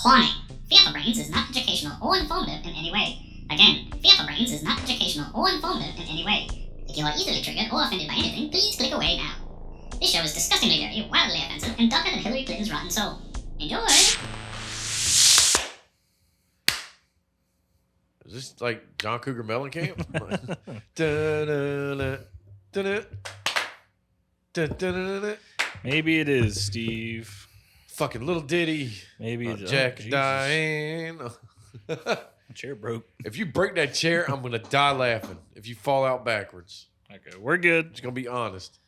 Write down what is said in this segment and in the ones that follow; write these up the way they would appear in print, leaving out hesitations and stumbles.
Warning! Fear for Brains is not educational or informative in any way. Again, Fear for Brains is not educational or informative in any way. If you are easily triggered or offended by anything, please click away now. This show is disgustingly dirty, wildly offensive, and darker than Hillary Clinton's rotten soul. Enjoy! Is this like John Cougar Mellencamp? Da-da-da, da-da, da-da-da-da. Maybe it is, Steve. Fucking little ditty. Maybe it's Jack Diane. The chair broke. If you break that chair, I'm gonna die laughing. If you fall out backwards, Okay, we're good. just gonna be honest.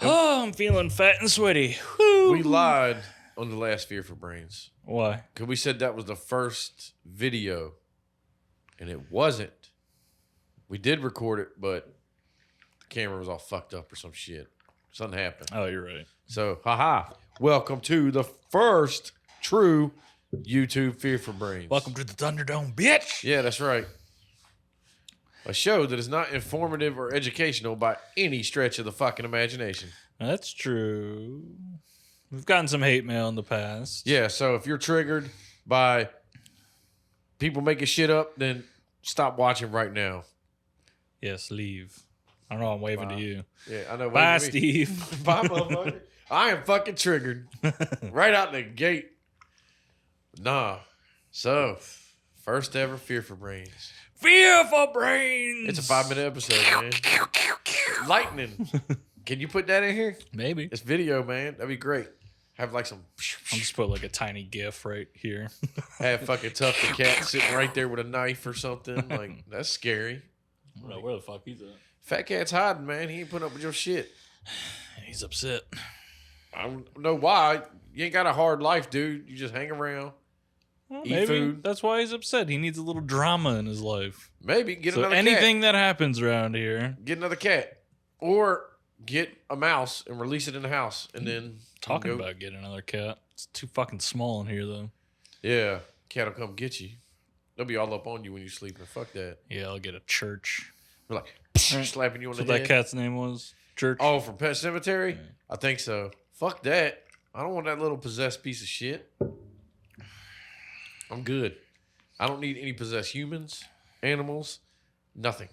Oh, I'm feeling fat and sweaty. Woo. We lied on the last Fear for Brains Why? because we said that was the first video, and it wasn't. We did record it, but the camera was all fucked up or some shit. Something happened. Oh, you're right. So, haha. Welcome to the first true YouTube Fear for Brains. Welcome to the Thunderdome, bitch. Yeah, that's right. A show that is not informative or educational by any stretch of the fucking imagination. That's true. We've gotten some hate mail in the past. Yeah, so if you're triggered by people making shit up, then stop watching right now. Yes, leave. I don't know. I'm waving to you. Yeah, I know. Bye, wait, Steve. Bye, motherfucker. I am fucking triggered. Right out the gate. Nah. So, first ever Fear for Brains. Fear for Brains. It's a 5-minute episode, man. Lightning. Can you put that in here? Maybe. It's video, man. That'd be great. Have like some. I'll just put like a tiny GIF right here. Have fucking Tough the cat sitting right there with a knife or something. Like, that's scary. I don't know where the fuck he's at. Fat cat's hiding, man. He ain't putting up with your shit. He's upset. I don't know why. You ain't got a hard life, dude. You just hang around. Well, Eat maybe food. that's why he's upset. He needs a little drama in his life. Maybe get So another anything cat. that happens around here, Get another cat. Or get a mouse and release it in the house. And then talking go. about getting another cat. It's too fucking small in here, though. Yeah. Cat will come get you. They'll be all up on you when you're sleeping. Fuck that. Yeah, I'll get a Church. They're like slapping you on That's the what head. that cat's name was? Church? Oh, from Pet Cemetery? Yeah. I think so. Fuck that. I don't want that little possessed piece of shit. I'm good. I don't need any possessed humans, animals, nothing.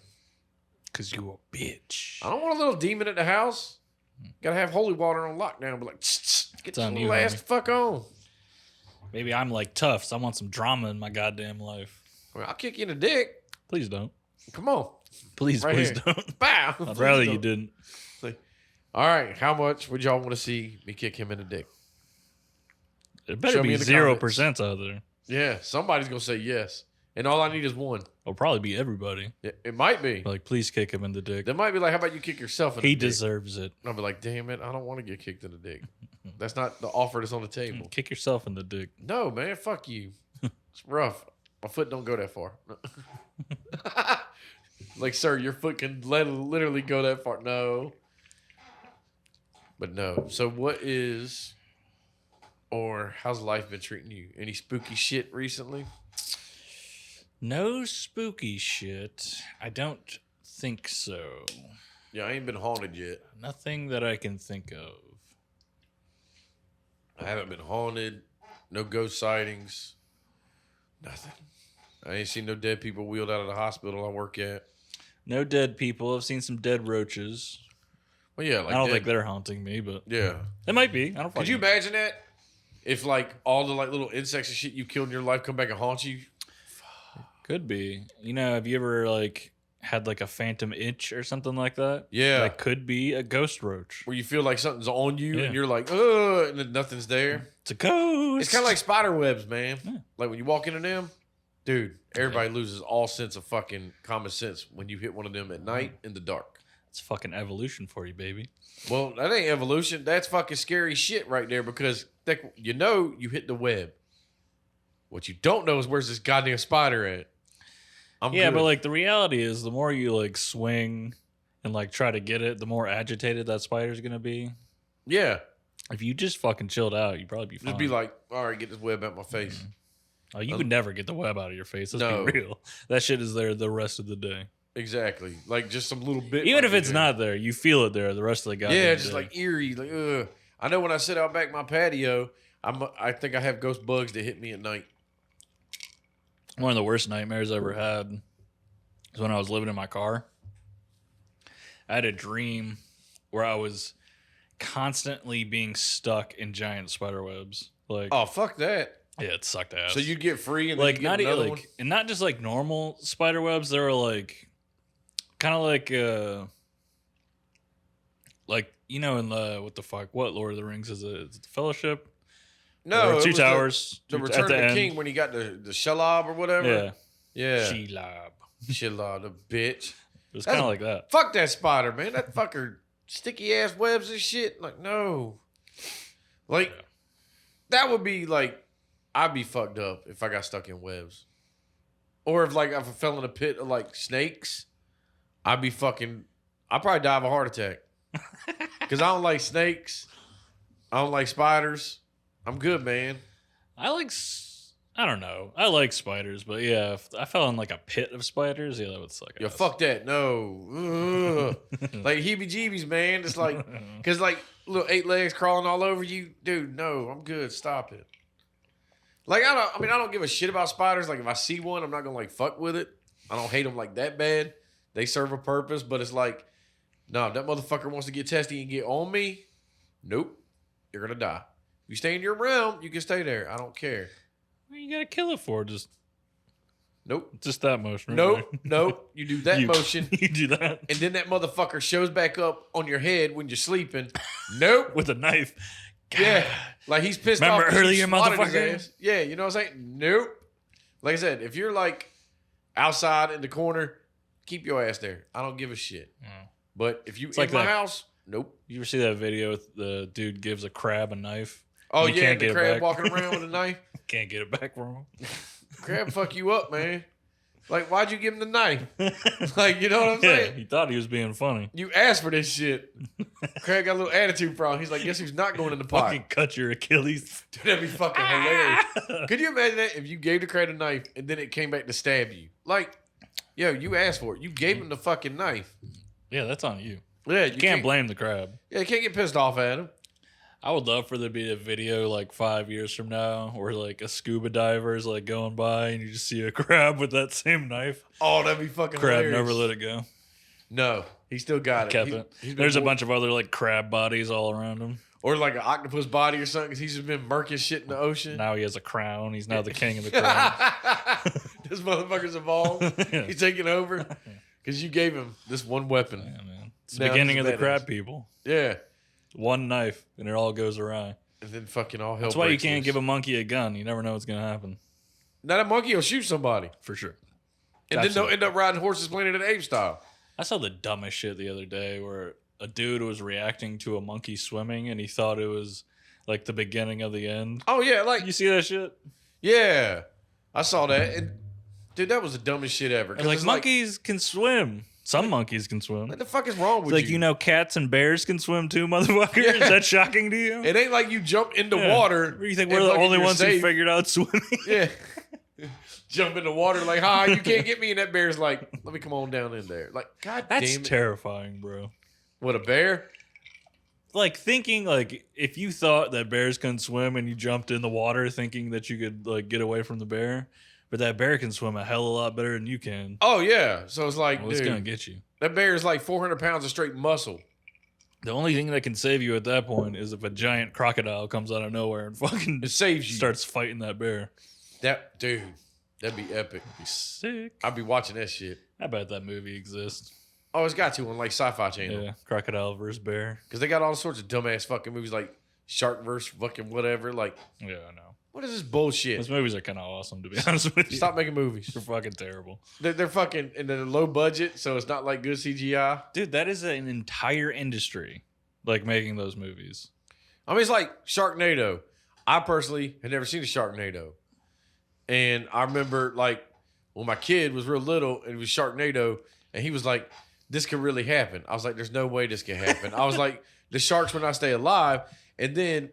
Because you a bitch. I don't want a little demon at the house. Gotta have holy water on lockdown. But like, get It's your on little you, ass homie. the fuck on. Maybe I'm like tough, so I want some drama in my goddamn life. I mean, I'll kick you in the dick. Please don't. Come on. Please, Right please here. don't. Bow. I'd Please rather you don't. didn't. All right. How much would y'all want to see me kick him in the dick? There Show better me be in the 0% out there. Yeah. Somebody's going to say yes. And all I need is one. It'll probably be everybody. It might be. Like, please kick him in the dick. They might be like, how about you kick yourself in He the dick? deserves it. And I'll be like, damn it, I don't want to get kicked in the dick. That's not the offer that's on the table. Kick yourself in the dick. No, man, fuck you. It's rough. My foot don't go that far. Like, sir, your foot can literally go that far. No. But no. So what is, or how's life been treating you? Any spooky shit recently? No spooky shit. I don't think so. Yeah, I ain't been haunted yet. Nothing that I can think of. I haven't been haunted. No ghost sightings. Nothing. I ain't seen no dead people wheeled out of the hospital I work at. No dead people. I've seen some dead roaches. Well, yeah, like I don't dead- think they're haunting me, but Yeah. it might be. I don't. Could you imagine that? If like all the like little insects and shit you killed in your life come back and haunt you? Could be. You know, have you ever like had like a phantom itch or something like that? Yeah. That could be a ghost roach. Where you feel like something's on you Yeah. and you're like, ugh, and then nothing's there. It's a ghost. It's kind of like spider webs, man. Yeah. Like when you walk into them, dude, everybody loses all sense of fucking common sense when you hit one of them at night in the dark. It's fucking evolution for you, baby. Well, that ain't evolution. That's fucking scary shit right there because you know you hit the web. What you don't know is where's this goddamn spider at. I'm Yeah, good. but like the reality is the more you like swing and like try to get it, the more agitated that spider's gonna be. Yeah. If you just fucking chilled out, you'd probably be fine. Just be like, all right, get this web out my face. Oh, you would never get the web out of your face. Let's No. be real. That shit is there the rest of the day. Exactly. Like just some little bit. Even might if be it's there. not there, you feel it there the rest of the goddamn Yeah, it's day. just like eerie. Like, ugh. I know when I sit out back my patio, I think I have ghost bugs that hit me at night. One of the worst nightmares I ever had was when I was living in my car. I had a dream where I was constantly being stuck in giant spider webs. Like, Oh, fuck that. yeah, it sucked ass. So you get free and then like you get not another like one? and not just like normal spider webs. They were like kind of like you know in the what Lord of the Rings is it? Is it the Fellowship? No, Or it Two was Towers. The at Return of the end. King when he got the Shelob or whatever. Yeah, Yeah. Shelob. Shelob, the bitch. It was kind of like that. Fuck that spider, man. That fucker sticky ass webs and shit. Like, no. Like, that would be like, I'd be fucked up if I got stuck in webs. Or if I fell in a pit of like snakes, I'd probably die of a heart attack. Because I don't like snakes. I don't like spiders. I'm good, man. I don't know. I like spiders, but yeah, if I fell in like a pit of spiders, yeah, that would suck. Yeah, fuck that. No. Ugh. Like heebie-jeebies, man. It's like, because like little 8 legs crawling all over you. Dude, no, I'm good. Stop it. Like, I don't give a shit about spiders. Like, if I see one, I'm not going to like fuck with it. I don't hate them like that bad. They serve a purpose, but it's like, no, if that motherfucker wants to get testy and get on me, nope. You're going to die. If you stay in your realm, you can stay there. I don't care. What you gotta kill it for? Nope. Just that motion. Nope. You do that motion. You do that. And then that motherfucker shows back up on your head when you're sleeping. Nope. With a knife. God. Yeah. Like he's pissed Remember off. 'cause earlier, you swatted his motherfucker? ass. Yeah, you know what I'm saying? Nope. Like I said, if you're like outside in the corner, keep your ass there. I don't give a shit. But if you in like my that- house, nope. You ever see that video with the dude gives a crab a knife? Oh You yeah, can't the get it crab back. walking around with a knife. Can't get it back from him. Crab fuck you up, man. Like, why'd you give him the knife? Like, you know what I'm Yeah, saying? he thought he was being funny. You asked for this shit. Crab got a little attitude problem. He's like, guess who's not going in the pot? Fucking cut your Achilles. Dude, that'd be fucking hilarious. Could you imagine that if you gave the crab a knife and then it came back to stab you? Like, yo, you asked for it. You gave him the fucking knife. Yeah, that's on you. Yeah, You can't blame the crab. Yeah, you can't get pissed off at him. I would love for there to be a video like 5 years from now where like a scuba diver is like going by and you just see a crab with that same knife. Oh, that'd be fucking Crab hilarious. never let it go. No, he still got it. Kept He- it. he's been There's a more- bunch of other like crab bodies all around him. Or like an octopus body or something because he's just been murking shit in the ocean. Now he has a crown. He's now the king of the crown. This motherfucker's evolved. Yeah. He's taking over because you gave him this one weapon. Yeah, man. It's the Now beginning he's of the badass. crab people. Yeah. One knife and it all goes awry. And then fucking all hell That's why you breaks can't loose. give a monkey a gun. You never know what's going to happen. Now that monkey will shoot somebody. For sure. And then they'll end up riding horses Planet of the Apes style. I saw the dumbest shit the other day where a dude was reacting to a monkey swimming and he thought it was like the beginning of the end. Oh, yeah. Like, You see that shit? yeah. I saw that. And, dude, that was the dumbest shit ever. 'Cause Like it's monkeys can swim. Some monkeys can swim. What the fuck is wrong with It's like, you know, cats and bears can swim too, motherfucker. Yeah. Is that shocking to you? It ain't like you jump into Yeah. water. Or you think and we're the fucking only you're ones who safe. figured out swimming? Yeah. Jump in the water like, hi, you can't get me. And that bear's like, let me come on down in there. Like, God That's damn it. terrifying, bro. What, a bear? Like thinking like if you thought that bears can swim and you jumped in the water thinking that you could like get away from the bear, but that bear can swim a hell of a lot better than you can. Oh, yeah. So it's like, Well, it's dude, gonna get you. that bear is like 400 pounds of straight muscle. The only thing that can save you at that point is if a giant crocodile comes out of nowhere and fucking It saves you. starts fighting that bear. That, dude, that'd be epic. That'd be sick. I'd be watching that shit. I bet that movie exists. Oh, it's got to on like Sci-Fi Channel. Yeah, crocodile versus bear. Because they got all sorts of dumbass fucking movies like Shark versus fucking whatever. Like, Yeah, I know. what is this bullshit? Those movies are kind of awesome, to be honest with you. Stop making movies. They're fucking terrible. They're fucking, and they're low budget, so it's not like good CGI. Dude, that is an entire industry, like making those movies. I mean, it's like Sharknado. I personally had never seen a Sharknado. And I remember, like, when my kid was real little and it was Sharknado, and he was like, this could really happen. I was like, there's no way this can happen. I was like, the sharks will not stay alive. And then,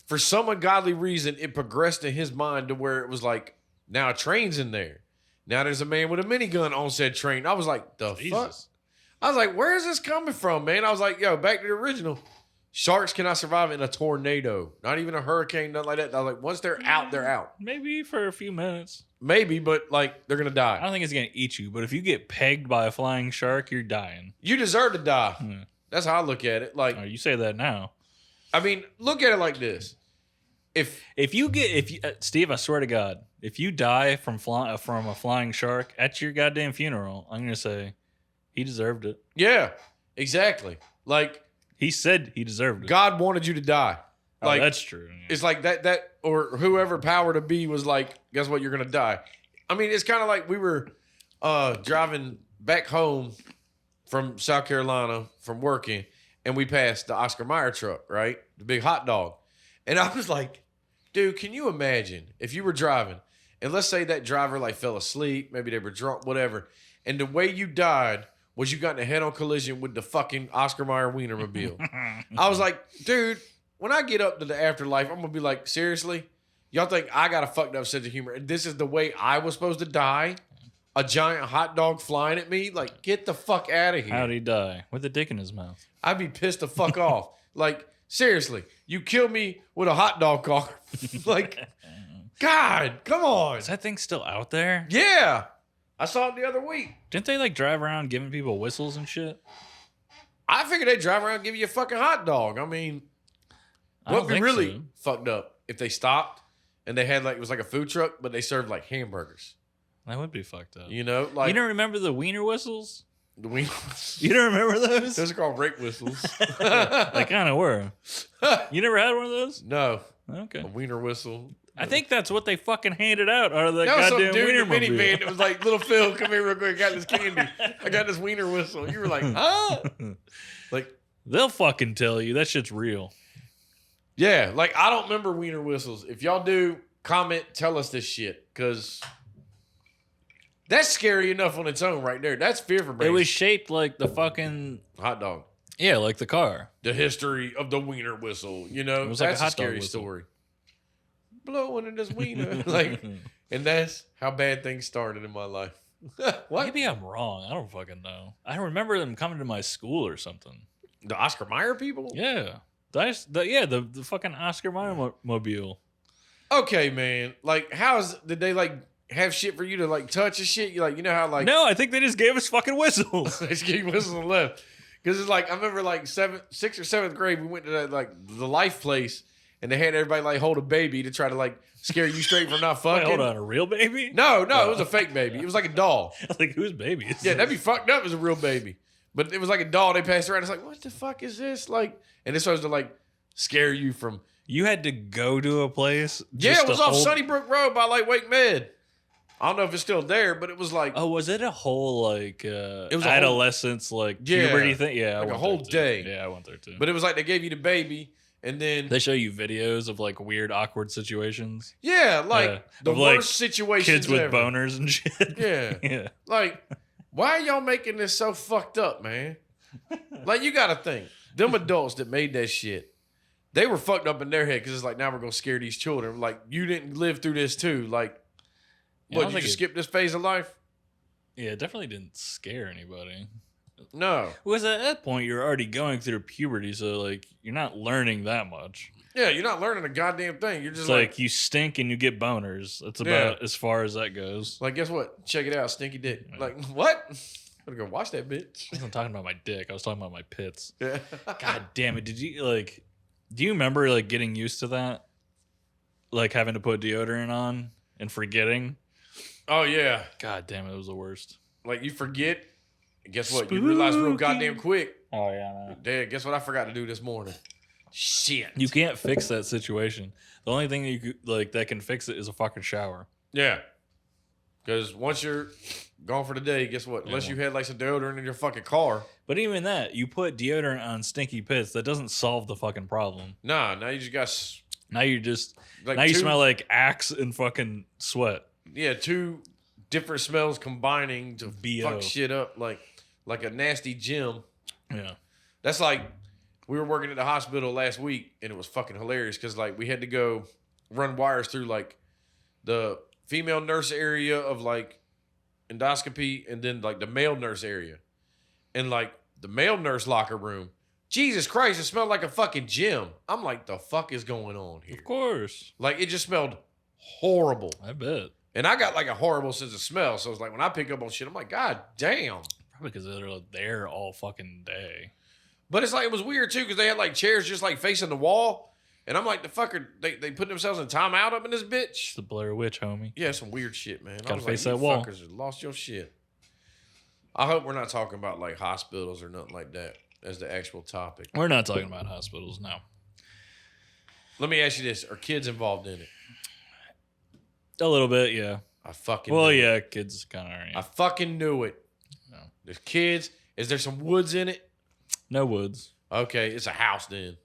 for some ungodly reason, it progressed in his mind to where it was like, now a train's in there. Now there's a man with a minigun on said train. I was like, the fuck? Jesus. I was like, where is this coming from, man? I was like, yo, back to the original. Sharks cannot survive in a tornado, not even a hurricane, nothing like that. I was like, once they're out, they're out. Maybe for a few minutes. Maybe, but like they're gonna I die. don't think it's gonna eat you, but if you get pegged by a flying shark, you're dying. You deserve to die. Hmm. That's how I look at it. Like, Oh, you say that now. I mean, look at it like this. If Steve, I swear to God, if you die from a flying shark at your goddamn funeral, I'm gonna say he deserved it. yeah, exactly. Like He said he deserved it. God wanted you to die. Oh, Like that's true. it's like that or whoever power to be was like, guess what? You're gonna die. I mean, it's kind of like we were driving back home from South Carolina from working, and we passed the Oscar Mayer truck, right? The big hot dog. And I was like, dude, can you imagine if you were driving and let's say that driver like fell asleep, maybe they were drunk, whatever, and the way you died was you got in a head-on collision with the fucking Oscar Mayer Wienermobile. I was like, dude, when I get up to the afterlife, I'm going to be like, seriously? Y'all think I got a fucked up sense of humor? And this is the way I was supposed to die? A giant hot dog flying at me? Like, get the fuck out of here. How'd he die? With a dick in his mouth. I'd be pissed the fuck off. Like, seriously, you killed me with a hot dog car. Like, God, come on. Is that thing still out there? Yeah. I saw it the other week. Didn't they like drive around giving people whistles and shit? I figured they'd drive around and give you a fucking hot dog. I mean, I what don't would be think really so. fucked up if they stopped and they had like, it was like a food truck, but they served like hamburgers. That would be fucked up. You know? Like, You don't remember the wiener whistles? the wiener You don't remember those? Those are called rape whistles. They kind of were. You never had one of those? No, Okay. a wiener whistle. I think that's what they fucking handed out of the That was some goddamn dude in wiener a minivan that was like, little Phil, come here real quick. I got this candy. I got this wiener whistle. You were like, huh? Like, They'll fucking tell you that shit's real. yeah, like I don't remember wiener whistles. If y'all do, comment, tell us this shit. Because that's scary enough on its own right there. That's fear for brains. It was shaped like the fucking hot dog. yeah, like the car. The history of the wiener whistle. You know, It was like that's a a hot dog scary whistle. story. Blowing in this wiener. Like, and that's how bad things started in my life. What? Maybe I'm wrong. I don't fucking know. I remember them coming to my school or something. The Oscar Mayer people? Yeah. The fucking Oscar Mayer mobile. Okay, man. Like, did they like have shit for you to like touch and shit? You like, you know how like No, I think they just gave us fucking whistles. they just gave whistles and left. Because it's like I remember like 6th or 7th grade, we went to that like the Life place, and they had everybody like hold a baby to try to like scare you straight from not Wait, fucking. hold on, a real baby? No, it was a fake baby. It was like a doll. I was like, whose baby is Yeah, this? that'd be fucked up as a real baby. But it was like a doll they passed around. It's like, what the fuck is this? Like, and it's supposed to like scare you from. You had to go to a place? Yeah, just it was to off hold- Sunnybrook Road by like Wake Med. I don't know if it's still there, but it was like Oh, was it a whole like was a whole- adolescence like Yeah, puberty thing? Yeah, I like a went whole there too. day. Yeah, I went there too. But it was like they gave you the baby, and then They show you videos of like weird, awkward situations. yeah, like Yeah. the Of, like, worst situations. Kids with ever. boners and shit. Yeah, Yeah. like why are y'all making this so fucked up, man? Like you got to think them adults that made that shit, they were fucked up in their head because it's like now we're gonna scare these children. Like you didn't live through this too. Like Yeah, I what? don't You think just it- skip this phase of life? Yeah, it definitely didn't scare anybody. No. Because at that point, you're already going through puberty, so like you're not learning that much. Yeah, you're not learning a goddamn thing. You're just It's like you stink and you get boners. That's about as far as that goes. like, guess what? Check it out, stinky dick. Yeah. Like, what? I'm gonna go watch that bitch. I wasn't talking about my dick. I was talking about my pits. Yeah. God damn it! Did you like? Do you remember like getting used to that? Like having to put deodorant on and forgetting. Oh yeah. God damn it! It was the worst. Like you forget. Guess what? You realize real goddamn quick. Oh yeah. Man. Dad, guess what I forgot to do this morning? Shit. You can't fix that situation. The only thing that you could, like that can fix it is a fucking shower. Yeah. Because once you're gone for the day, guess what? Unless Yeah. you had like some deodorant in your fucking car. But even that, you put deodorant on stinky pits, that doesn't solve the fucking problem. Nah, now you just got Now you just like now you two- smell like axe and fucking sweat. Yeah, two different smells combining to BO. fuck shit up like a nasty gym. Yeah. That's like we were working at the hospital last week and it was fucking hilarious because like we had to go run wires through like the female nurse area of like endoscopy and then like the male nurse area. And like the male nurse locker room Jesus Christ, it smelled like a fucking gym. I'm like, the fuck is going on here? Of course. Like, it just smelled horrible. I bet. And I got like a horrible sense of smell. So it's like, when I pick up on shit, I'm like, God damn. Probably because they're there all fucking day. But it's like, it was weird too, because they had like chairs just like facing the wall. And I'm like, the fucker, they put themselves in timeout up in this bitch. It's the Blair Witch, homie. Yeah, some weird shit, man. Gotta I was face like, that you wall. fuckers have lost your shit. I hope we're not talking about like hospitals or nothing like that as the actual topic. We're not talking about hospitals, no. Let me ask you this. Are kids involved in it? A little bit, yeah. I fucking Well, knew it. yeah, kids kind of are. I Yeah. fucking knew it. No. There's kids. Is there some woods in it? No woods. Okay, it's a house then.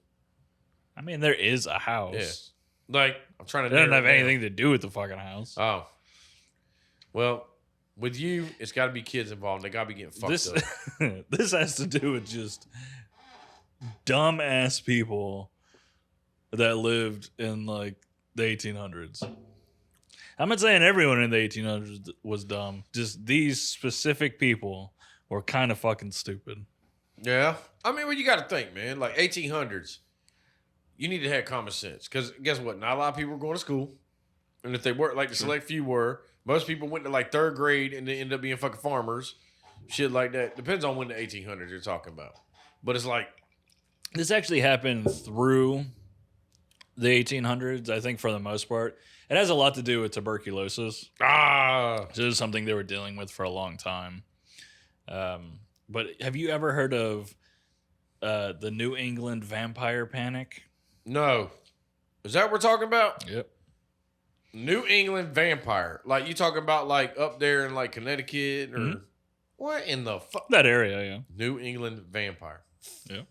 I mean, there is a house. Yeah. Like, I'm trying It to doesn't narrow have it down. anything to do with the fucking house. Oh. Well, with you, it's got to be kids involved. They got to be getting fucked This up. this has to do with just dumbass people that lived in like the 1800s. I'm not saying everyone in the 1800s was dumb. Just these specific people were kind of fucking stupid. Yeah. I mean, well, you got to think, man. Like 1800s, you need to have common sense. Because guess what? Not a lot of people were going to school. And if they were, like the select few were, most people went to like third grade and they ended up being fucking farmers. Shit like that. Depends on when the 1800s you're talking about. But it's like, This actually happened through the 1800s, I think, for the most part. It has a lot to do with tuberculosis. So this is something they were dealing with for a long time. But have you ever heard of the New England vampire panic? no. Is that what we're talking about? Yep. New England vampire. Like, you talking about like up there in like Connecticut or Mhm. what in the fuck? That area, yeah. New England vampire. Yeah.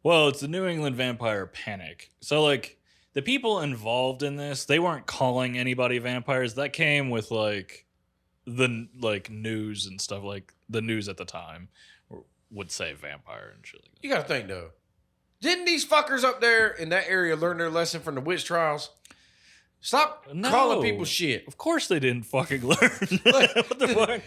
Well, it's the New England vampire panic. So, like, the people involved in this, they weren't calling anybody vampires. That came with like the like news and stuff. Like the news at the time would say vampire and shit like that. You got to think though. Didn't these fuckers up there in that area learn their lesson from the witch trials? Stop No. calling people shit. Of course they didn't fucking learn. Like- What the fuck?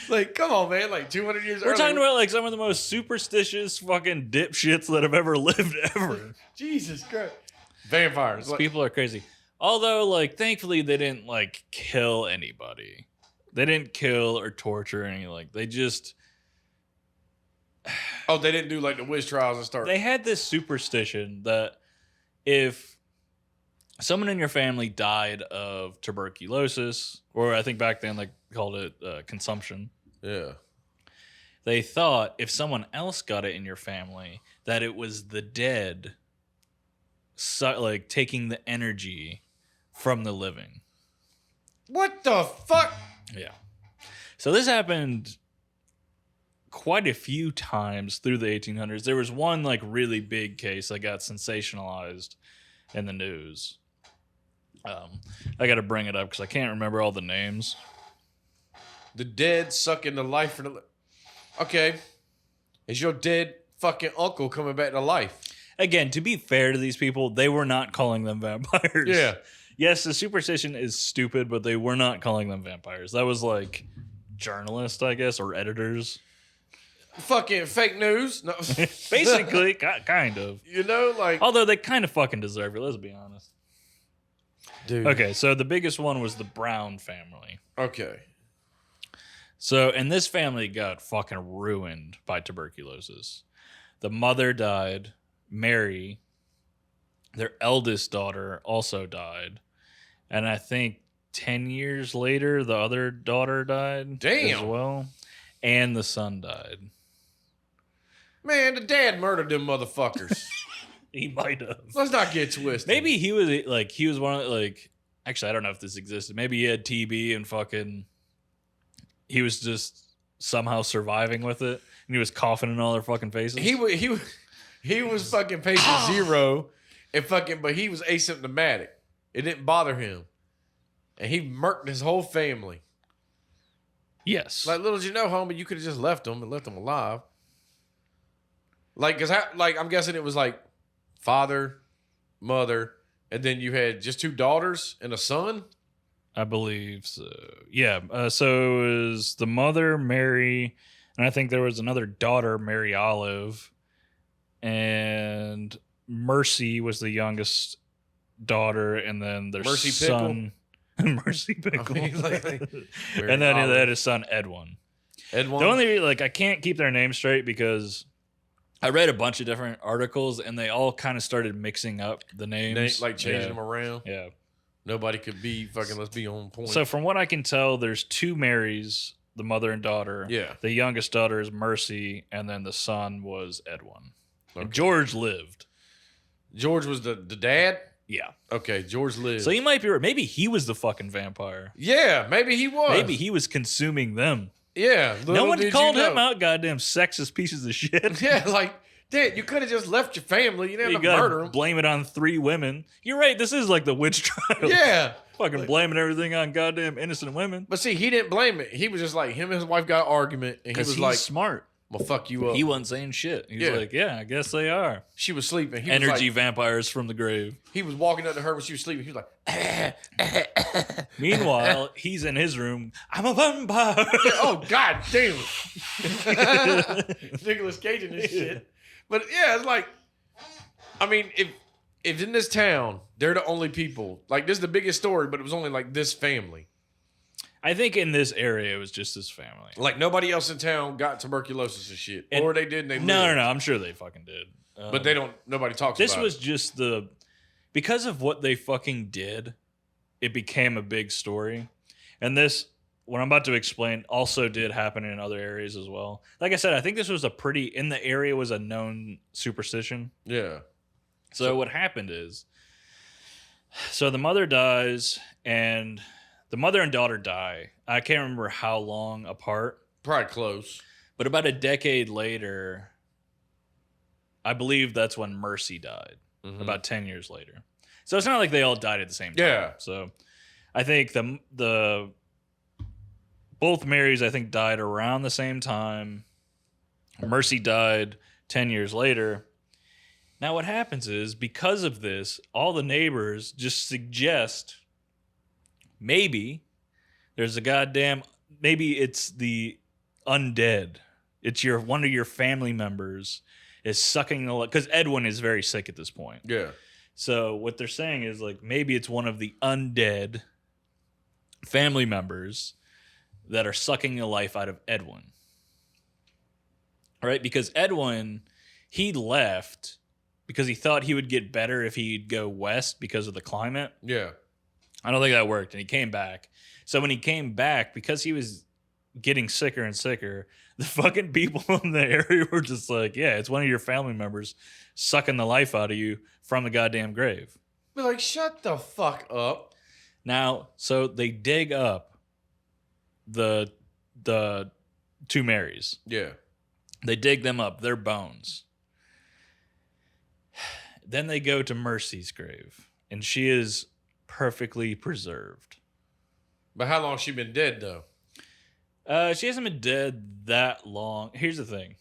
Like, come on, man. Like 200 years We're earlier. talking about like some of the most superstitious fucking dipshits that have ever lived ever. Jesus Christ. Vampires. These Like, people are crazy. Although, like, thankfully they didn't like kill anybody. They didn't kill or torture any. Like, they just oh, they didn't do like the witch trials and start. they had this superstition that if someone in your family died of tuberculosis, or I think back then they called it consumption, Yeah. they thought if someone else got it in your family that it was the dead, like taking the energy from the living. What the fuck? Yeah. So this happened quite a few times through the 1800s. There was one like really big case that got sensationalized in the news. I got to bring it up because I can't remember all the names. The dead sucking the life from the. Okay. Is your dead fucking uncle coming back to life? Again, to be fair to these people, they were not calling them vampires. Yeah. Yes, the superstition is stupid, but they were not calling them vampires. That was like journalists, I guess, or editors. Fucking fake news. No. Basically, kind of. You know, like. Although they kind of fucking deserve it, let's be honest. Dude. Okay, so the biggest one was the Brown family. Okay. So, and this family got fucking ruined by tuberculosis. The mother died, Mary. Their eldest daughter also died. And I think 10 years later, the other daughter died as Damn. well. And the son died. Man, the dad murdered them motherfuckers. He might have. Let's not get twisted. Maybe he was one of like, actually, I don't know if this existed. Maybe he had TB and fucking, he was just somehow surviving with it. And he was coughing in all their fucking faces. he was fucking patient zero and fucking, but he was asymptomatic. It didn't bother him. And he murked his whole family. Yes. Like, little did you know, homie, you could have just left them and left them alive. Like, cause I'm guessing it was like father, mother, and then you had just two daughters and a son. I believe so. Yeah. So it was the mother, Mary, and I think there was another daughter, Mary Olive, and Mercy was the youngest daughter, and then their Mercy son, Mercy Pickle, I mean, like, and then they had his son Edwin. Edwin. The only I can't keep their names straight because I read a bunch of different articles and they all kind of started mixing up the names, like changing them around. Yeah, Nobody could be fucking. Let's be on point. so from what I can tell, there's 2 Marys, the mother and daughter. Yeah. The youngest daughter is Mercy, and then the son was Edwin. Okay. And George lived. George was the dad. Yeah. Okay, George lived. So you might be right. Maybe he was the fucking vampire. Yeah, maybe he was. Maybe he was consuming them. Yeah. No one called him out, goddamn sexist pieces of shit. Yeah, like, dude, you could have just left your family. You didn't have to murder him. Blame it on 3 women. You're right. This is like the witch trial. Yeah. Fucking blaming everything on goddamn innocent women. But see, he didn't blame it. He was just like, him and his wife got an argument, and he was He's like, smart. well, fuck you up. He wasn't saying shit. He was Yeah. like, yeah, I guess they are. She was sleeping. He Energy was like, vampires from the grave. he was walking up to her when she was sleeping. He was like, Meanwhile, he's in his room. I'm a vampire. oh, god damn it. Nicolas Cage and this shit. But yeah, it's like, I mean, if in this town, they're the only people, like, this is the biggest story, but it was only like this family. I think in this area, it was just his family. Like, nobody else in town got tuberculosis and shit. And or they did and they No, lived. I'm sure they fucking did. But they don't, nobody talks This about was it. just because of what they fucking did, it became a big story. And this, what I'm about to explain, also did happen in other areas as well. Like I said, I think this was in the area was a known superstition. Yeah. So what happened is, so the mother dies, and the mother and daughter die. I can't remember how long apart, Probably close. but about a decade later, I believe that's when Mercy died. Mhm. About 10 years later. So it's not like they all died at the same time. Yeah. So I think the both Marys, I think, died around the same time. Mercy died 10 years later. Now what happens is, because of this, all the neighbors just suggest maybe there's maybe it's the undead. It's one of your family members is sucking the life, because Edwin is very sick at this point. Yeah. So what they're saying is, like, maybe it's one of the undead family members that are sucking the life out of Edwin. All right? Because Edwin, he left because he thought he would get better if he'd go west because of the climate. Yeah. I don't think that worked, and he came back. So when he came back, because he was getting sicker and sicker, the fucking people in the area were just like, yeah, it's one of your family members sucking the life out of you from the goddamn grave. Be like, shut the fuck up. Now, so they dig up the 2 Marys. Yeah. They dig them up, their bones. Then they go to Mercy's grave, and she is perfectly preserved. But how long she been dead, though? She hasn't been dead that long. Here's the thing.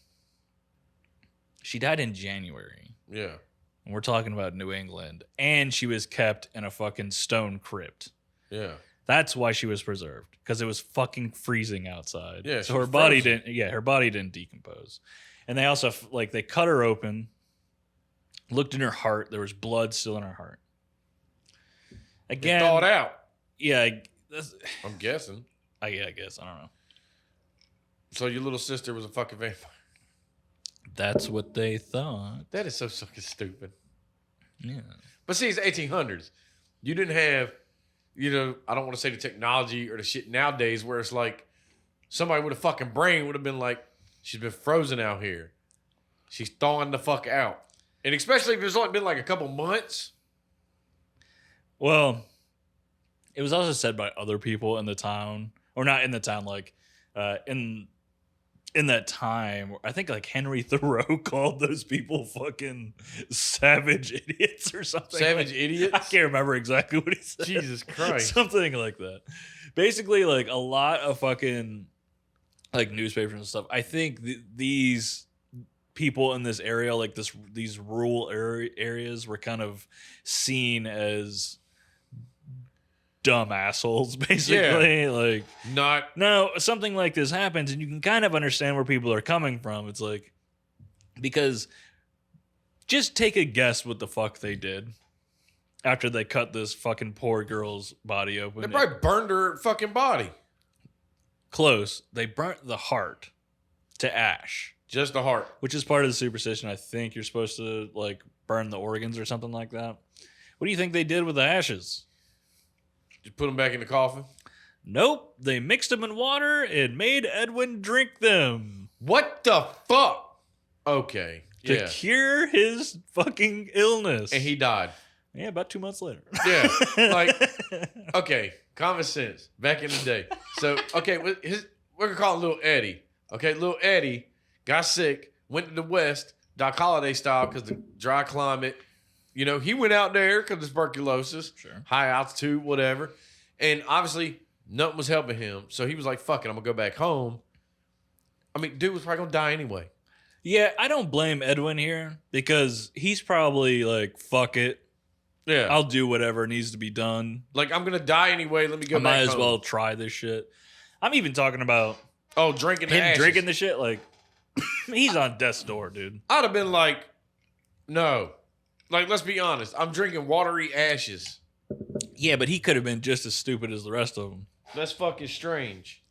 She died in January. Yeah. And we're talking about New England. And she was kept in a fucking stone crypt. Yeah. That's why she was preserved. Because it was fucking freezing outside. Yeah, So she her was body frozen. her body didn't decompose. And they also, they cut her open, looked in her heart. There was blood still in her heart. Again. Thawed out. Yeah. I'm guessing. I guess. I don't know. So your little sister was a fucking vampire. That's what they thought. That is so fucking stupid. Yeah. But see, it's 1800s. You didn't have, I don't want to say the technology or the shit nowadays where it's like somebody with a fucking brain would have been like, she's been frozen out here. She's thawing the fuck out. And especially if it's only been like a couple months. Well, it was also said by other people in the town, or not in the town, like in that time. I think like Henry Thoreau called those people fucking savage idiots or something. Savage idiots? I can't remember exactly what he said. Jesus Christ. Something like that. Basically, like a lot of fucking like newspapers and stuff. I think these people in this area, like these rural areas, were kind of seen as dumb assholes, basically. Yeah. Like, Not. no, something like this happens, and you can kind of understand where people are coming from. It's like, because Just take a guess what the fuck they did after they cut this fucking poor girl's body open. They probably burned her fucking body. Close. They burnt the heart to ash. Just the heart. Which is part of the superstition. I think you're supposed to like burn the organs or something like that. What do you think they did with the ashes? Just put them back in the coffin? Nope. They mixed them in water and made Edwin drink them. What the fuck? Okay. To cure his fucking illness. And he died. Yeah, about 2 months later. Yeah. Like, okay. Common sense. Back in the day. So, okay, we're going to call him Little Eddie. Okay, Little Eddie got sick, went to the West, Doc Holliday style, because the dry climate. You know, he went out there because of tuberculosis. Sure. High altitude, whatever. And obviously, nothing was helping him. So he was like, fuck it, I'm going to go back home. I mean, dude was probably going to die anyway. Yeah, I don't blame Edwin here because he's probably like, fuck it. Yeah. I'll do whatever needs to be done. Like, I'm going to die anyway. Let me go I back might as home. well try this shit. I'm even talking about drinking the him ashes. drinking the shit. Like, he's on death's door, dude. I'd have been like, no. Like, let's be honest. I'm drinking watery ashes. Yeah, but he could have been just as stupid as the rest of them. That's fucking strange.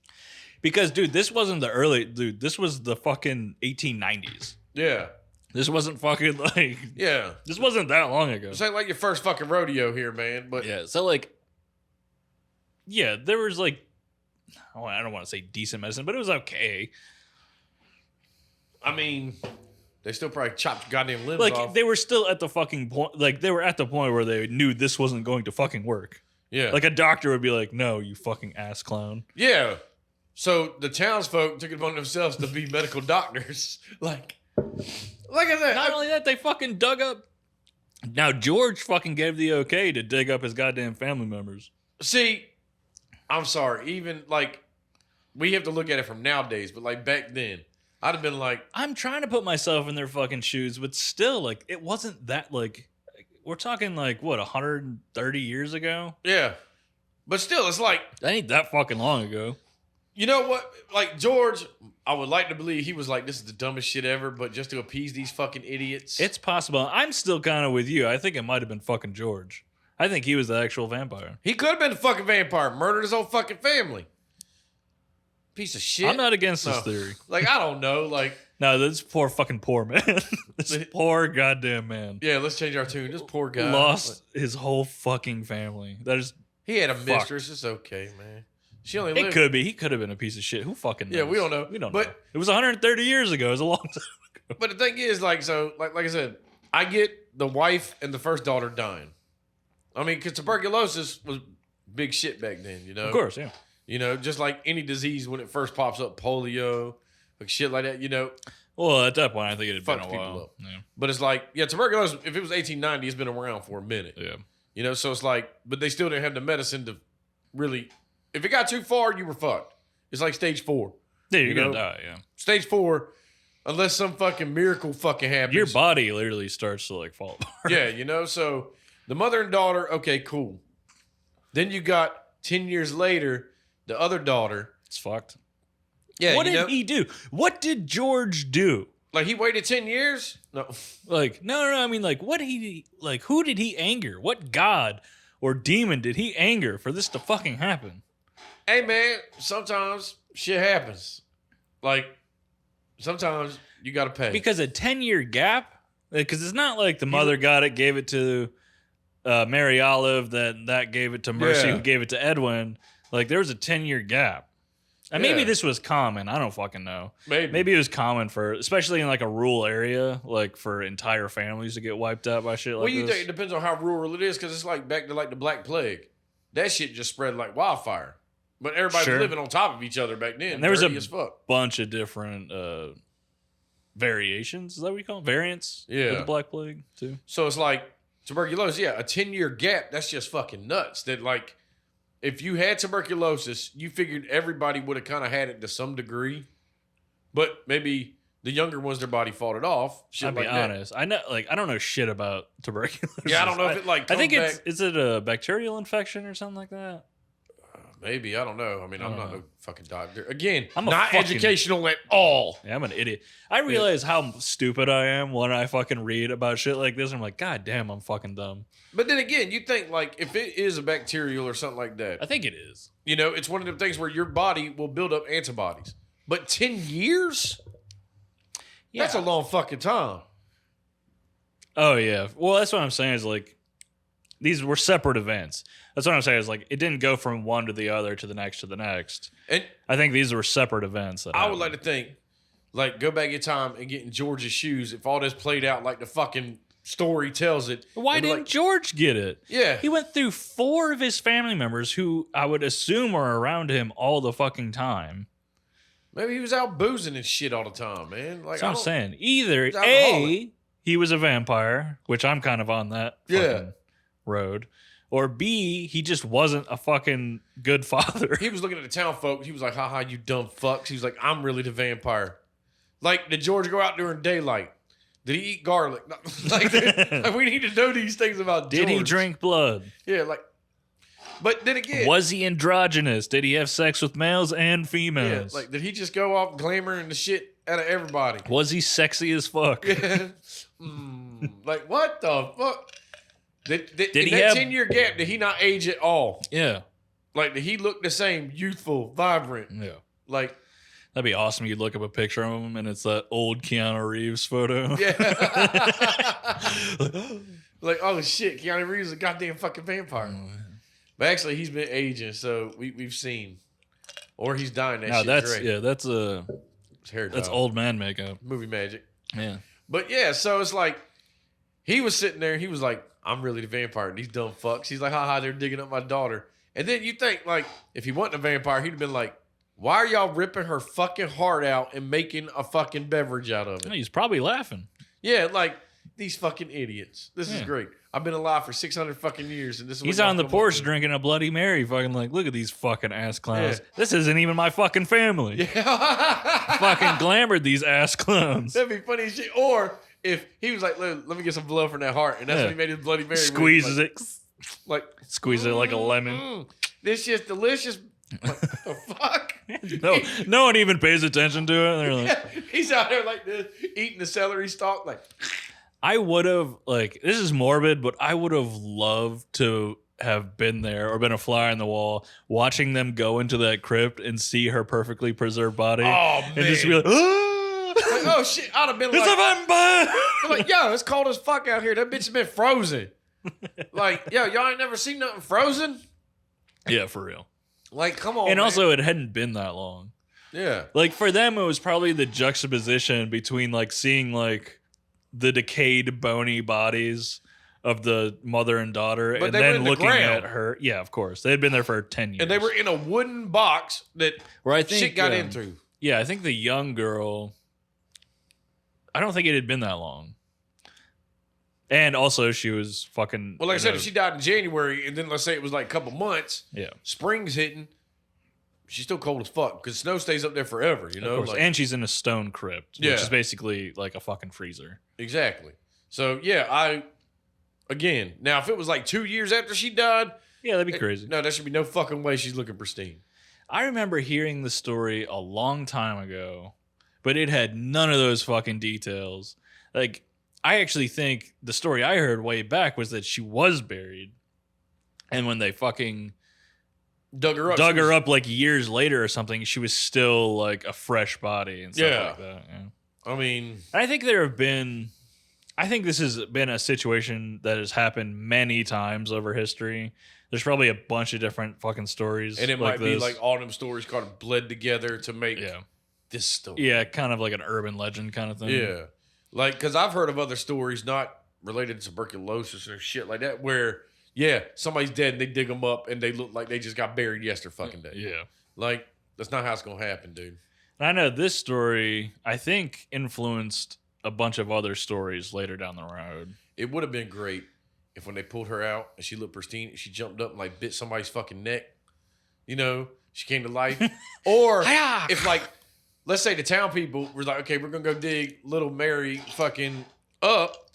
Because, dude, this wasn't the early... Dude, this was the fucking 1890s. Yeah. This wasn't fucking, like... Yeah. This wasn't that long ago. This ain't like your first fucking rodeo here, man. But yeah, so, like... Yeah, there was, like... Oh, I don't want to say decent medicine, but it was okay. I mean, they still probably chopped goddamn limbs Like, off. they were still at the fucking point... Like, they were at the point where they knew this wasn't going to fucking work. Yeah. Like, a doctor would be like, no, you fucking ass clown. Yeah. So the townsfolk took it upon themselves to be medical doctors. Like I said. Not only that, they fucking dug up... Now, George fucking gave the okay to dig up his goddamn family members. See, I'm sorry. Even, like, we have to look at it from nowadays, but, like, back then, I'd have been like... I'm trying to put myself in their fucking shoes, but still, like, it wasn't that, like... We're talking, like, what, 130 years ago? Yeah. But still, it's like... That ain't that fucking long ago. You know what? Like, George, I would like to believe he was like, this is the dumbest shit ever, but just to appease these fucking idiots. It's possible. I'm still kind of with you. I think it might have been fucking George. I think he was the actual vampire. He could have been a fucking vampire, murdered his whole fucking family. Piece of shit. I'm not against this theory. Like, I don't know. Like, No, this poor man. This poor goddamn man. yeah, let's change our tune. This poor guy. Lost his whole fucking family. That is... He had a mistress. It's okay, man. She only lived. It could be. He could have been a piece of shit. Who fucking knows? Yeah, we don't know. We don't But- know. It was 130 years ago. It was a long time ago. But the thing is, like, so, like I said, I get the wife and the first daughter dying. I mean, because tuberculosis was big shit back then, you know? Of course, yeah. You know, just like any disease when it first pops up, polio, like shit like that, you know? Well, at that point, I think it had been Fucks a people while. up. Yeah. But it's like, yeah, tuberculosis, if it was 1890, it's been around for a minute. Yeah. You know, so it's like, but they still didn't have the medicine to really, if it got too far, you were fucked. It's like stage 4. Yeah, you're You going know? to die, yeah. Stage 4, unless some fucking miracle fucking happens. Your body literally starts to, like, fall apart. Yeah, you know, so the mother and daughter, okay, cool. Then you got 10 years later, the other daughter. It's fucked. Yeah, What you did know, he do? What did George do? like he waited 10 years? No. Like, no, I mean, like, who did he anger? What god or demon did he anger for this to fucking happen? Hey, man, sometimes shit happens. Like, sometimes you got to pay. Because a 10-year gap? Because it's not like the mother got it, gave it to Mary Olive, that gave it to Mercy, Yeah. who gave it to Edwin. Like, there was a 10-year gap. And maybe Yeah. this was common. I don't fucking know. Maybe. Maybe it was common for, especially in like a rural area, like for entire families to get wiped out by shit like Well, you this. think it depends on how rural it is, because it's like back to like the Black Plague. That shit just spread like wildfire. But everybody Sure. was living on top of each other back then. And there was dirty a as fuck. bunch of different variations. Is that what you call them? Variants? Yeah. With the Black Plague, too. So it's like tuberculosis. Yeah, a 10-year gap. That's just fucking nuts. That like, if you had tuberculosis, you figured everybody would have kind of had it to some degree, but maybe the younger ones, their body fought it off. Shit I'll be like that. honest. I don't know shit about tuberculosis. Yeah, I don't know if it like. I think comes back. is it a bacterial infection or something like that? Maybe. I don't know. I mean, I'm not no fucking doctor. Again, I'm not educational at all. Yeah, I'm an idiot. I realize how stupid I am when I fucking read about shit like this. I'm like, God damn, I'm fucking dumb. But then again, you think like if it is a bacterial or something like that, I think it is. you know, it's one of them things where your body will build up antibodies. But 10 years? Yeah. That's a long fucking time. Oh, yeah. Well, that's what I'm saying is like, these were separate events. That's what I'm saying is like, it didn't go from one to the other to the next to the next. And I think these were separate events. That I would like to think, like, go back in time and get in George's shoes if all this played out like the fucking story tells it. Why didn't George get it? Yeah. He went through 4 of his family members who I would assume are around him all the fucking time. Maybe he was out boozing and shit all the time, man. Like, That's what I'm saying. Either He's A, alcoholic. he was a vampire, which I'm kind of on that fucking road, or B, he just wasn't a fucking good father. He was looking at the town folk. He was like, haha, you dumb fucks. He was like, I'm really the vampire. Like, did George go out during daylight? Did he eat garlic? Like, we need to know these things about George. Did he drink blood? Yeah, like, but then again. Was he androgynous? Did he have sex with males and females? Yeah, like, did he just go off glamoring the shit out of everybody? Was he sexy as fuck? Yeah. Like, what the fuck? Did he in that have 10-year gap, did he not age at all? Yeah. Like, did he look the same, youthful, vibrant? Yeah. Like, That'd be awesome. You'd look up a picture of him and it's that old Keanu Reeves photo. yeah. Like, oh shit, Keanu Reeves is a goddamn fucking vampire. But actually, he's been aging, so we've seen. Or he's dying. That No, shit that's great. yeah, that's It's hair that's dye. old man makeup. Movie magic. Yeah. But yeah, so it's like, he was sitting there, he was like, I'm really the vampire. And these dumb fucks. He's like, haha, they're digging up my daughter. And then you think, like, if he wasn't a vampire, he'd have been like, why are y'all ripping her fucking heart out and making a fucking beverage out of it? He's probably laughing. Yeah, like, these fucking idiots. This is Yeah. great. I've been alive for 600 fucking years, and this is what He's y'all on the come up porch with. drinking a Bloody Mary, fucking like, look at these fucking ass clowns. Yeah. This isn't even my fucking family. Yeah. Fucking glamored these ass clowns. That'd be funny as shit. Or if he was like, let me get some blood from that heart, and that's Yeah. what he made his Bloody Mary with. Squeezes like, it. Like, Squeeze it like a lemon. This shit's delicious. Like, the fuck? No one even pays attention to it. They're like, He's out there like this, eating the celery stalk. Like, I would have, like, this is morbid, but I would have loved to have been there or been a fly on the wall watching them go into that crypt and see her perfectly preserved body. oh, and man. just be like, ah, Like, oh, shit. I'd have been it's a like, vampire. I'm like, yo, it's cold as fuck out here. That bitch has been frozen. Like, yo, y'all ain't never seen nothing frozen? Yeah, for real. Like, come on, And man. also, it hadn't been that long. Yeah. Like, for them, it was probably the juxtaposition between, like, seeing, like, the decayed, bony bodies of the mother and daughter, But and they were then in the looking ground. at her. Yeah, of course. They had been there for 10 years. And they were in a wooden box that where I think, shit got into. Yeah, I think the young girl, I don't think it had been that long. And also, she was fucking. Well, like I said, if she died in January, and then let's say it was like a couple months, Yeah. spring's hitting, she's still cold as fuck because snow stays up there forever, you Of know? course. Like, And she's in a stone crypt, Yeah. which is basically like a fucking freezer. exactly. So, yeah, again, now if it was like 2 years after she died, Yeah, that'd be crazy. no, there should be no fucking way she's looking pristine. I remember hearing the story a long time ago, but it had none of those fucking details. Like, I actually think the story I heard way back was that she was buried. And when they fucking Dug her up. dug she her was- up like years later or something, she was still like a fresh body and stuff Yeah. like that. Yeah. I mean, And I think this has been a situation that has happened many times over history. There's probably a bunch of different fucking stories. and it like might be this. like all them stories kind of bled together to make Yeah. this story. Yeah, kind of like an urban legend kind of thing. Yeah. Like, because I've heard of other stories not related to tuberculosis or shit like that where, yeah, somebody's dead and they dig them up and they look like they just got buried yesterday fucking day. Yeah. Like, that's not how it's going to happen, dude. And I know this story, I think, influenced a bunch of other stories later down the road. It would have been great if when they pulled her out and she looked pristine, she jumped up and like bit somebody's fucking neck. You know, she came to life. Or if like, let's say the town people were like, okay, we're going to go dig little Mary fucking up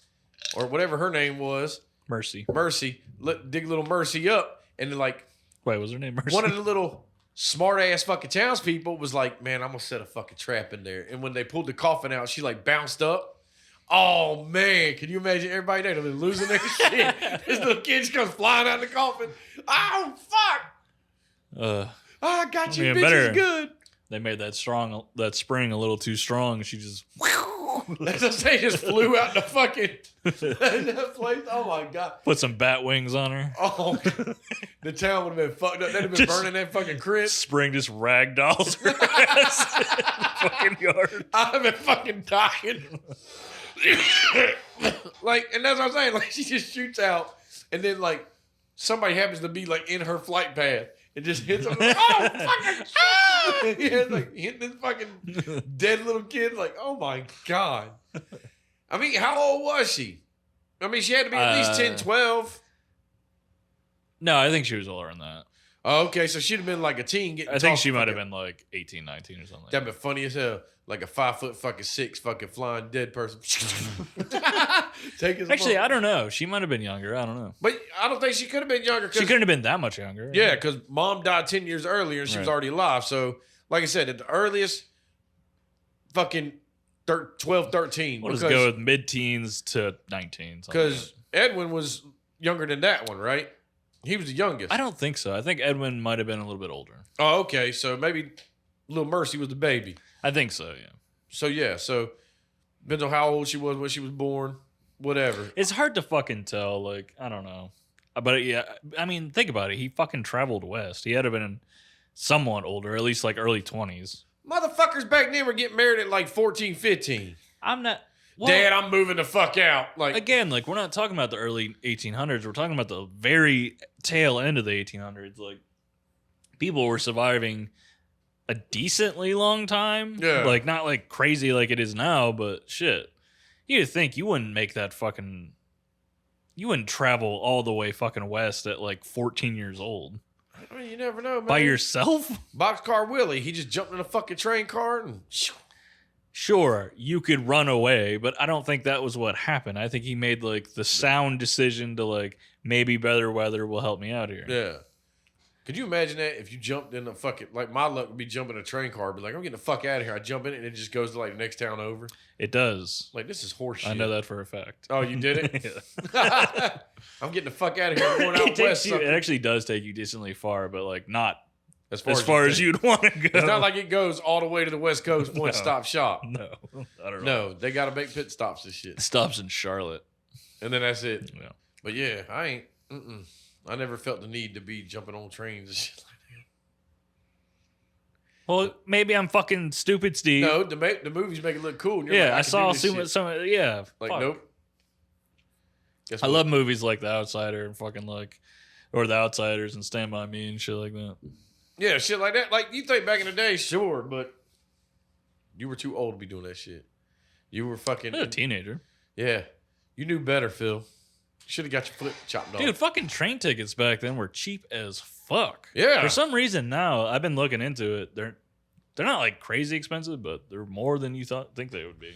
or whatever her name was. Mercy. Mercy, dig little Mercy up, and then like Wait, was her name Mercy? One of the little smart ass fucking townspeople was like, man, I'm gonna set a fucking trap in there. And when they pulled the coffin out, she like bounced up. Oh man, can you imagine everybody there losing their shit? This little kid just comes flying out of the coffin. Oh fuck! I got you, bitch. It's good. They made that spring a little too strong. She just that's what I'm saying. Just flew out the fucking that place. Oh my god! Put some bat wings on her. Oh, the town would have been fucked up. They'd have been Just burning that fucking crib. Spring just ragdolls her ass in the fucking yard. I'd have been fucking dying. Like, and that's what I'm saying. Like, she just shoots out, and then like somebody happens to be like in her flight path. It just hits them. Like, oh, fucking ah! Yeah, like hitting this fucking dead little kid. Like, oh my god. I mean, how old was she? I mean, she had to be at least 10, 12. No, I think she was older than that. Oh, okay, so she'd have been like a teen. I think she might have been like 18, 19 or something. That'd be funny as hell. Like a 5'6" fucking flying dead person. Take his Actually, mom. I don't know. She might have been younger. I don't know. But I don't think she could have been younger. She couldn't have been that much younger. Yeah, because mom died 10 years earlier and she was already alive. So, like I said, at the earliest, fucking 12, 13. We'll just go with mid-teens to 19. Because Edwin was younger than that one, right? He was the youngest. I don't think so. I think Edwin might have been a little bit older. Oh, okay. So maybe little Mercy was the baby. I think so, yeah. So depends on how old she was when she was born, whatever. It's hard to fucking tell. Like, I don't know. But yeah, I mean, think about it. He fucking traveled west. He had to have been somewhat older, at least like early 20s. Motherfuckers back then were getting married at like 14, 15. I'm not... Well, Dad, I'm moving the fuck out. Like again, like we're not talking about the early 1800s. We're talking about the very tail end of the 1800s. Like people were surviving a decently long time. Yeah. Like not like crazy like it is now, but shit. You'd think you wouldn't make that fucking... You wouldn't travel all the way fucking west at like 14 years old. I mean, you never know, man. By yourself? Boxcar Willie, he just jumped in a fucking train car and... Sure, you could run away, but I don't think that was what happened. I think he made like the sound decision to like maybe better weather will help me out here. Yeah. Could you imagine that if you jumped in a fucking... Like, my luck would be jumping a train car. But like, I'm getting the fuck out of here. I jump in it and it just goes to like the next town over. It does. Like, this is horseshit. I know that for a fact. Oh, you did it? Yeah. I'm getting the fuck out of here. I'm going out west. It actually does take you decently far, but like not as far as you'd want to go. It's not like it goes all the way to the West Coast, one stop shop. No, I don't know. No, they got to make pit stops and shit. Stops in Charlotte. And then that's it. Yeah. But yeah, I ain't... I never felt the need to be jumping on trains and shit like that. Well, maybe I'm fucking stupid, Steve. No, the movies make it look cool. And you're Yeah, like, I saw some. yeah. Like, fuck. nope. Guess I what? love movies like The Outsider and fucking like, or The Outsiders and Stand By Me and shit like that. Yeah, shit like that. Like, you think back in the day, sure, but you were too old to be doing that shit. You were fucking... I was a teenager. Yeah. You knew better, Phil. Should have got your foot chopped off. Dude, fucking train tickets back then were cheap as fuck. Yeah. For some reason now, I've been looking into it. They're not like crazy expensive, but they're more than you think they would be.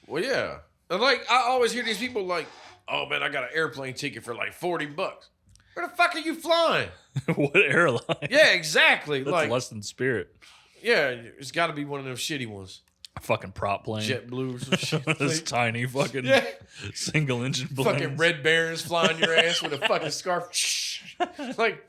Well, yeah. And like, I always hear these people like, oh man, I got an airplane ticket for like $40. Where the fuck are you flying? What airline? Yeah, exactly. That's like less than Spirit. Yeah, it's got to be one of those shitty ones. Fucking prop plane. JetBlue or some shit. This tiny fucking single engine plane. Fucking Red Barons flying your ass with a fucking scarf. Like,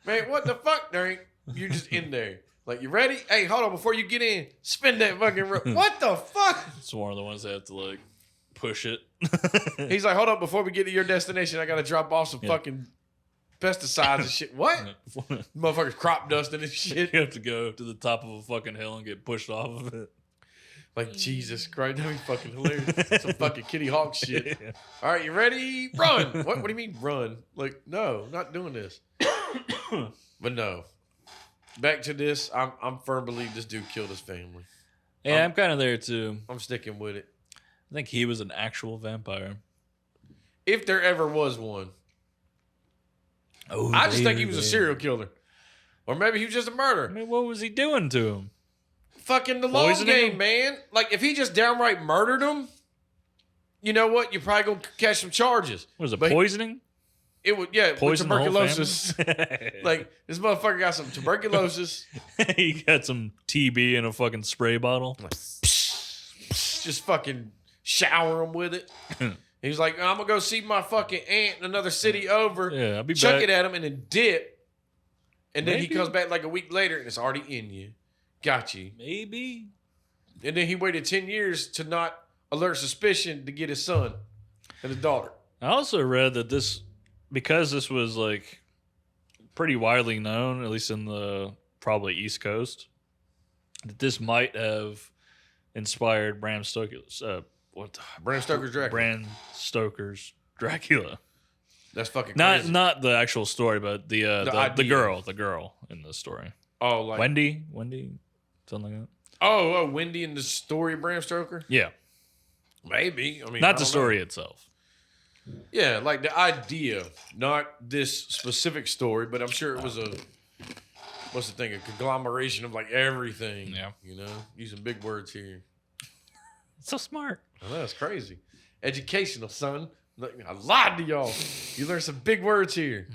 man, what the fuck, Derek? You're just in there. Like, you ready? Hey, hold on. Before you get in, spin that fucking rope. What the fuck? It's one of the ones that have to, like, push it. He's like, hold up. Before we get to your destination, I got to drop off some fucking pesticides and shit. What? Motherfuckers crop dusting and shit. You have to go to the top of a fucking hill and get pushed off of it. Like, Jesus Christ, that'd be fucking hilarious. Some fucking Kitty Hawk shit. Yeah. All right, you ready? Run. What do you mean run? Like, no, not doing this. But no. Back to this. I'm firm believe this dude killed his family. Yeah, I'm kind of there too. I'm sticking with it. I think he was an actual vampire. If there ever was one. Oh, I just think he was a serial killer. Or maybe he was just a murderer. I mean, what was he doing to him? Fucking the long game, man. Like, if he just downright murdered him, you know what? You're probably going to catch some charges. Was it poisoning? it would, with Poison the whole tuberculosis. family? Like, this motherfucker got some tuberculosis. He got some TB in a fucking spray bottle. Just fucking shower him with it. He was like, I'm going to go see my fucking aunt in another city over. Yeah, I'll be chuck back. it at him and then dip. And then he Maybe. comes back like a week later and it's already in you. Got you. Maybe. And then he waited 10 years to not alert suspicion to get his son and his daughter. I also read that because this was like pretty widely known, at least in the probably East Coast, that this might have inspired Bram Stoker's Bram Stoker's Dracula. Bram Stoker's Dracula. That's fucking crazy. Not the actual story, but the idea. girl in the story. Oh, like Wendy, something like that. Oh, Wendy in the story of Bram Stoker? Yeah, Maybe. I mean, not I the don't story know. itself. Yeah, like the idea, not this specific story, but I'm sure it was what's the thing? A conglomeration of like everything. Yeah. You know, using big words here. So smart. I know, it's crazy. Educational, son. Look, I lied to y'all. You learned some big words here.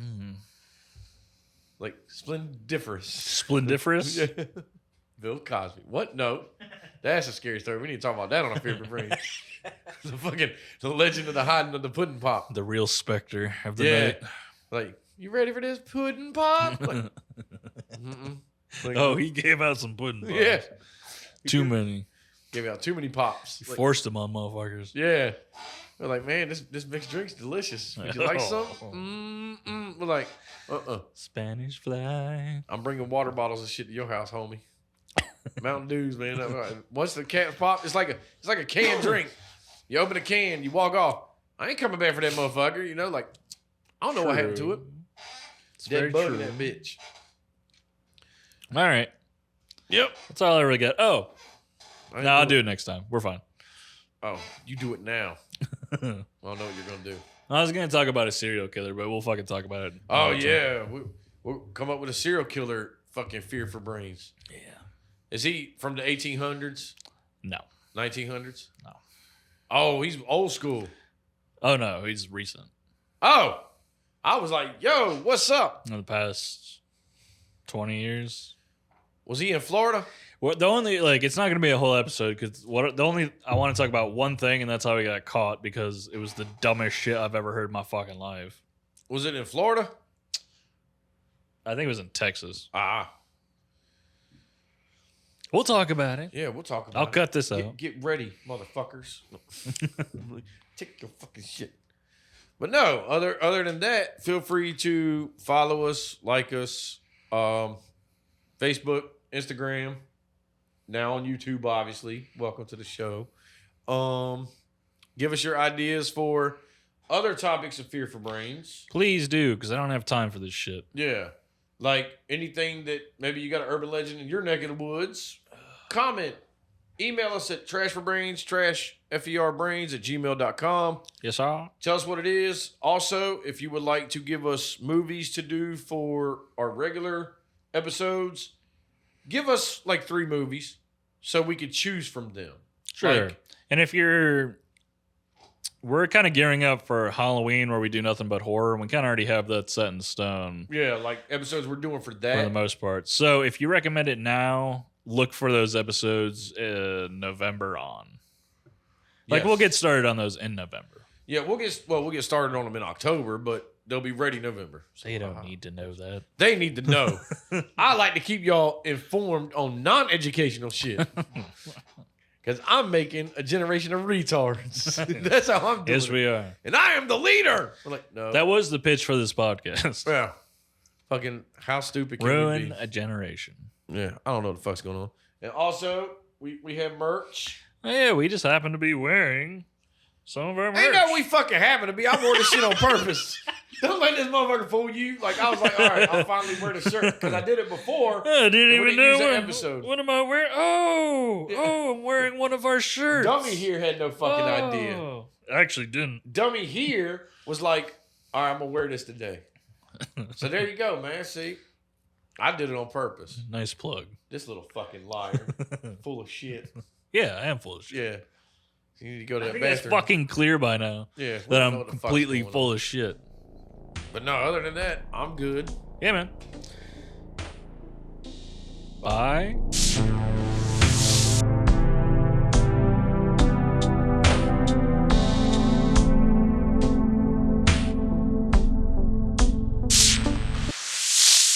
Like splendiferous. Splendiferous. Yeah. Bill Cosby. What? No. That's a scary story. We need to talk about that on our favorite brain. The legend of the hiding of the pudding pop. The real specter of the Yeah. night. Like, you ready for this pudding pop? Like, like, Oh, he gave out some pudding pops. yeah. Too many. Gave out too many pops. He Like, forced them on motherfuckers. yeah. We're like, man, this mixed drink's delicious. Would you like some? We're like, Spanish fly. I'm bringing water bottles and shit to your house, homie. Mountain Dews, man. Once the cans pop, it's like a canned drink. You open a can, you walk off. I ain't coming back for that motherfucker. You know, like, I don't know what happened to it. It's Dead very bug true. in that bitch. All right. Yep. That's all I really got. Oh, I no, I'll do it next time. We're fine. Oh, you do it now. I don't know what you're gonna do. I was going to talk about a serial killer, but we'll fucking talk about it. Oh another time. yeah, we'll come up with a serial killer. Fucking fear for brains. Yeah. Is he from the 1800s, No. 1900s? No. Oh, he's old school. Oh, no. He's recent. Oh, I was like, yo, what's up? In the past 20 years. Was he in Florida? Well, the only, it's not going to be a whole episode because I want to talk about one thing, and that's how he got caught because it was the dumbest shit I've ever heard in my fucking life. Was it in Florida? I think it was in Texas. Ah, We'll talk about it. yeah, we'll talk about I'll it. cut this out. Get ready, motherfuckers. Take your fucking shit. But no, other than that, feel free to follow us, like us, Facebook, Instagram, now on YouTube, obviously. Welcome to the show. Give us your ideas for other topics of Fear for Brains. Please do, because I don't have time for this shit. Yeah. Like anything that maybe you got an urban legend in your neck of the woods, comment. Email us at trashferbrains, trashferbrains@gmail.com. Yes, sir. Tell us what it is. Also, if you would like to give us movies to do for our regular episodes, give us like 3 movies so we could choose from them. Sure. Like, And if we're kind of gearing up for Halloween where we do nothing but horror, and we kind of already have that set in stone yeah, like episodes we're doing for for that. the most part. So if you recommend it now, look for those episodes in November on. Yes. We'll get started on those in November. Yeah, we'll get started on them in October, but they'll be ready November. So, They don't need to know that. They need to know. I like to keep y'all informed on non-educational shit. Because I'm making a generation of retards. That's how I'm doing Yes, we are. And I am the leader. We're like, no. That was the pitch for this podcast. Yeah. Fucking how stupid can we Ruin be? a generation. Yeah, I don't know what the fuck's going on. And also, we have merch. Yeah, we just happen to be wearing some of our merch. Ain't no we fucking happen to be. I wore this shit on purpose. Don't let this motherfucker fool you. Like, I was like, all right, I'll finally wear the shirt. Because I did it before. I didn't And we even didn't use know that what episode. What am I wearing? Oh, I'm wearing one of our shirts. Dummy here had no fucking idea. I actually didn't. Dummy here was like, all right, I'm going to wear this today. So there you go, man. See? I did it on purpose. Nice plug. This little fucking liar. Full of shit. Yeah, I am full of shit. Yeah. You need to go to I that think it's bathroom. fucking clear by now Yeah. we that don't know I'm what the fuck's completely going on. full of shit. But no, other than that, I'm good. Yeah, man. Bye.